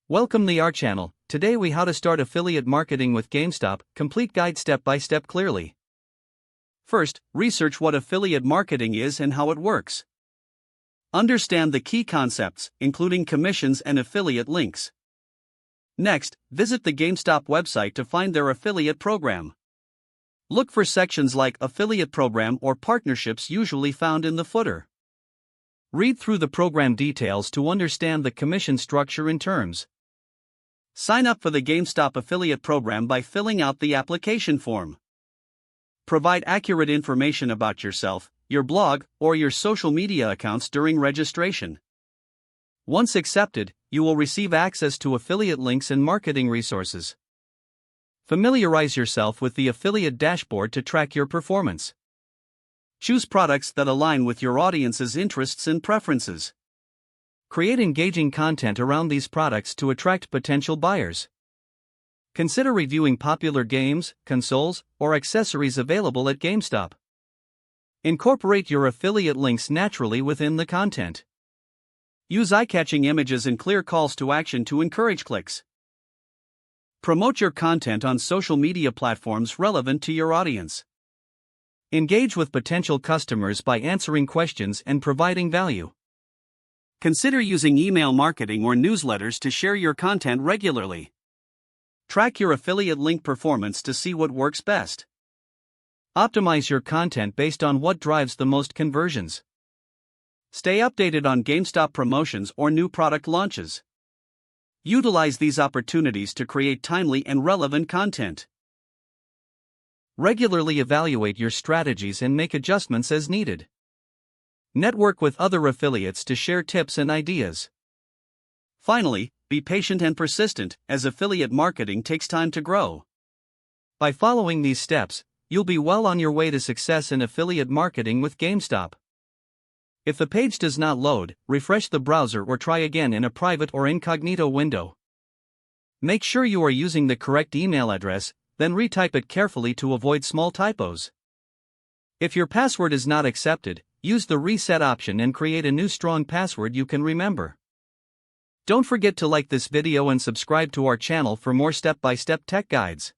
Welcome to our channel. Today we how to start affiliate marketing with GameStop, complete guide step by step clearly. First, research what affiliate marketing is and how it works. Understand the key concepts, including commissions and affiliate links. Next, visit the GameStop website to find their affiliate program. Look for sections like affiliate program or partnerships usually found in the footer. Read through the program details to understand the commission structure and terms. Sign up for the GameStop affiliate program by filling out the application form. Provide accurate information about yourself, your blog, or your social media accounts during registration. Once accepted, you will receive access to affiliate links and marketing resources. Familiarize yourself with the affiliate dashboard to track your performance. Choose products that align with your audience's interests and preferences. Create engaging content around these products to attract potential buyers. Consider reviewing popular games, consoles, or accessories available at GameStop. Incorporate your affiliate links naturally within the content. Use eye-catching images and clear calls to action to encourage clicks. Promote your content on social media platforms relevant to your audience. Engage with potential customers by answering questions and providing value. Consider using email marketing or newsletters to share your content regularly. Track your affiliate link performance to see what works best. Optimize your content based on what drives the most conversions. Stay updated on GameStop promotions or new product launches. Utilize these opportunities to create timely and relevant content. Regularly evaluate your strategies and make adjustments as needed. Network with other affiliates to share tips and ideas. Finally, be patient and persistent, as affiliate marketing takes time to grow. By following these steps, you'll be well on your way to success in affiliate marketing with GameStop. If the page does not load, refresh the browser or try again in a private or incognito window. Make sure you are using the correct email address, then retype it carefully to avoid small typos. If your password is not accepted, use the reset option and create a new strong password you can remember. Don't forget to like this video and subscribe to our channel for more step-by-step tech guides.